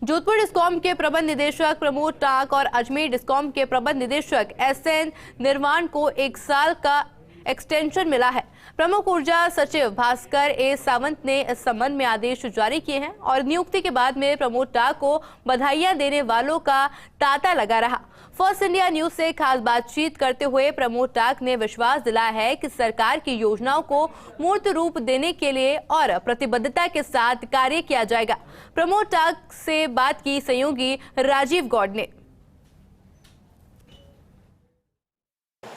Jodhpur discom के प्रबंध निदेशक प्रमोद टाक और अजमेर डिस्कॉम के प्रबंध निदेशक एसएन निर्वाण को 1 साल का एक्सटेंशन मिला है। प्रमुख ऊर्जा सचिव भास्कर ए सावंत ने इस संबंध में आदेश जारी किए हैं और नियुक्ति के बाद में प्रमोद टाक को बधाइयां देने वालों का तांता लगा रहा। फर्स्ट इंडिया न्यूज से खास बातचीत करते हुए प्रमोद टाक ने विश्वास दिलाया है कि सरकार की योजनाओं को मूर्त रूप देने के लिए और प्रतिबद्धता के साथ कार्य किया जाएगा। प्रमोद टाक से बात की सहयोगी राजीव गौड़ ने।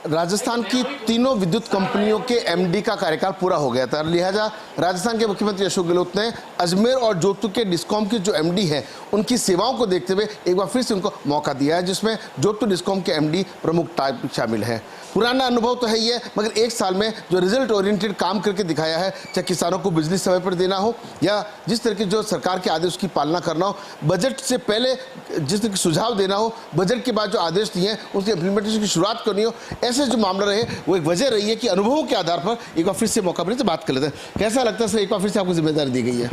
राजस्थान की तीनों विद्युत कंपनियों के एमडी का कार्यकाल पूरा हो गया था, लिहाजा राजस्थान के मुख्यमंत्री अशोक गहलोत ने अजमेर और जोधपुर के डिस्कॉम के जो एमडी हैं उनकी सेवाओं को देखते हुए एक बार फिर से उनको मौका दिया है, जिसमें जोधपुर डिस्कॉम के एमडी प्रमुख टाक शामिल हैं। पुराना अनुभव तो है ही है, मगर 1 साल में जो रिजल्ट ओरिएंटेड काम करके दिखाया है, चाहे किसानों को बिजली समय पर देना हो या जिस तरह की जो सरकार के आदेश की पालना करना हो, बजट से पहले जिस तरह के सुझाव देना हो, बजट के बाद जो आदेश दिए हैं उसके इम्प्लीमेंटेशन की शुरुआत करनी हो, ऐसे जो मामला रहे वो एक वजह रही है कि अनुभवों के आधार पर एक बार फिर से मौका मिले तो बात कर लेते हैं। कैसा लगता है सर, एक बार फिर से आपको जिम्मेदारी दी गई है?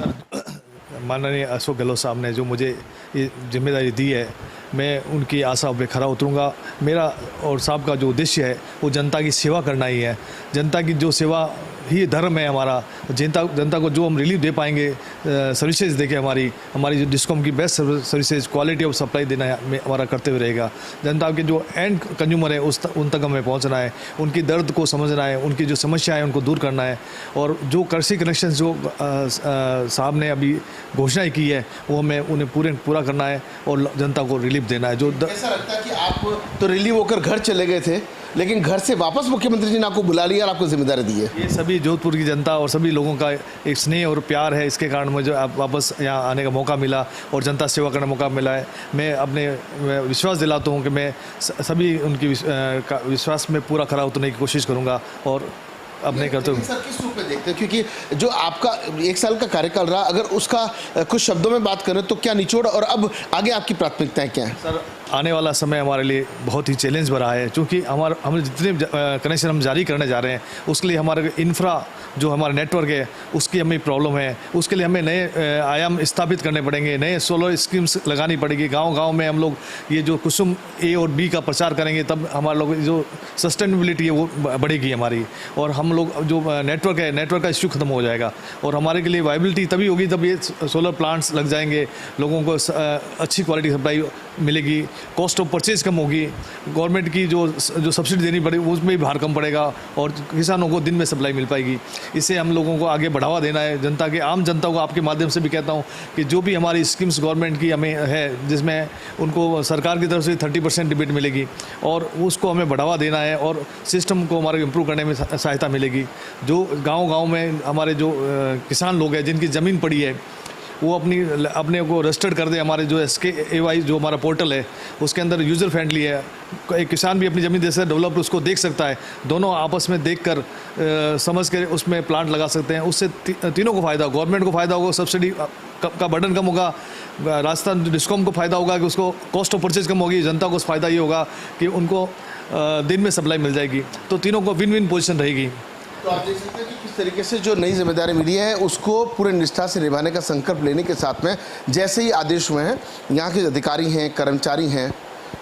माननीय अशोक गहलोत साहब ने जो मुझे ये जिम्मेदारी दी है, मैं उनकी आशा पे खरा उतरूँगा। मेरा और साहब का जो उद्देश्य है वो जनता की सेवा करना ही है। जनता की जो सेवा ही धर्म है हमारा। जनता को जो हम रिलीफ दे पाएंगे, सर्विसेज देके हमारी जो डिस्कॉम की best services, quality of supply देना है हमारा कर्तव्य रहेगा। जनता के जो एंड कंज्यूमर है उन तक हमें पहुंचना है, उनकी दर्द को समझना है, उनकी जो समस्या है उनको दूर करना है। और जो कृषि कनेक्शन जो साहब ने अभी घोषणा की है वो हमें उन्हें पूरा करना है और जनता को रिलीफ देना है। जो ऐसा लगता है कि आप तो रिलीव होकर घर चले गए थे, लेकिन घर से वापस मुख्यमंत्री जी ने आपको बुला लिया और आपको जिम्मेदारी दी है। ये सभी जोधपुर की जनता और सभी लोगों का एक स्नेह और प्यार है, इसके कारण मुझे वापस यहाँ आने का मौका मिला और जनता सेवा करने का मौका मिला है। मैं विश्वास दिलाता हूँ कि मैं सभी उनकी विश्वास में पूरा खरा उतरने की कोशिश करूँगा और अपने करते हुए। सर, किस रूप में देखते हैं, क्योंकि जो आपका 1 साल का कार्यकाल रहा, अगर उसका कुछ शब्दों में बात करें तो क्या निचोड़ और अब आगे आपकी प्राथमिकताएं क्या हैं? सर, आने वाला समय हमारे लिए बहुत ही चैलेंज भरा है, क्योंकि हम जितने कनेक्शन हम जारी करने जा रहे हैं उसके लिए हमारे इंफ्रा जो हमारा नेटवर्क है उसकी हमें प्रॉब्लम है। उसके लिए हमें नए आयाम स्थापित करने पड़ेंगे, नए सोलर स्कीम्स लगानी पड़ेगी। गांव-गांव में हम लोग ये जो कुसुम ए और बी का प्रचार करेंगे, तब हमारे लोग जो सस्टेनेबिलिटी है वो बढ़ेगी हमारी, और हम लोग जो नेटवर्क का इश्यू खत्म हो जाएगा और हमारे के लिए वायबिलिटी तभी होगी जब ये सोलर प्लांट्स लग जाएंगे, लोगों को अच्छी क्वालिटी सप्लाई मिलेगी, कॉस्ट ऑफ परचेज कम होगी, गवर्नमेंट की जो सब्सिडी देनी पड़ेगी उसमें भी भार कम पड़ेगा और किसानों को दिन में सप्लाई मिल पाएगी। इससे हम लोगों को आगे बढ़ावा देना है। आम जनता को आपके माध्यम से भी कहता हूँ कि जो भी हमारी स्कीम्स गवर्नमेंट की हमें है, जिसमें उनको सरकार की तरफ से 30% डिबेट मिलेगी और उसको हमें बढ़ावा देना है और सिस्टम को हमारे इम्प्रूव करने में सहायता मिलेगी। जो गाँव में हमारे जो किसान लोग हैं जिनकी ज़मीन पड़ी है वो अपने को रजिस्टर्ड कर दे। हमारे जो SKAY जो हमारा पोर्टल है उसके अंदर यूज़र फ्रेंडली है, एक किसान भी अपनी ज़मीन जैसे डेवलप उसको देख सकता है, दोनों आपस में देखकर समझ कर उसमें प्लांट लगा सकते हैं। उससे तीनों को फ़ायदा, गवर्नमेंट को फ़ायदा होगा, सब्सिडी का बर्डन कम होगा, राजस्थान डिस्कॉम को फ़ायदा होगा कि उसको कॉस्ट ऑफ परचेज कम होगी, जनता को फ़ायदा ये होगा कि उनको दिन में सप्लाई मिल जाएगी। तो तीनों को विन विन पोजिशन रहेगी। तो आप देख सकते हैं कि किस तरीके से जो नई जिम्मेदारी मिली है उसको पूरे निष्ठा से निभाने का संकल्प लेने के साथ में जैसे ही आदेश हुए हैं, यहाँ के अधिकारी हैं, कर्मचारी हैं,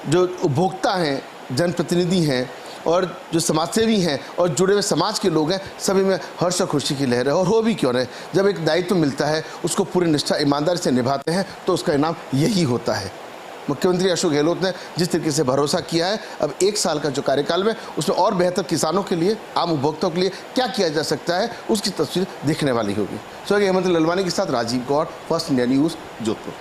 जो उपभोक्ता हैं, जनप्रतिनिधि हैं और जो समाजसेवी हैं और जुड़े हुए समाज के लोग हैं, सभी में हर्ष और खुशी की लहर है। और हो भी क्यों नहीं, जब एक दायित्व मिलता है उसको पूरी निष्ठा ईमानदारी से निभाते हैं तो उसका इनाम यही होता है। मुख्यमंत्री अशोक गहलोत ने जिस तरीके से भरोसा किया है, अब 1 साल का जो कार्यकाल में उसमें और बेहतर किसानों के लिए, आम उपभोक्ताओं के लिए क्या किया जा सकता है उसकी तस्वीर देखने वाली होगी। हेमंत ललवानी के साथ Rajiv Gaur, first India news, Jodhpur.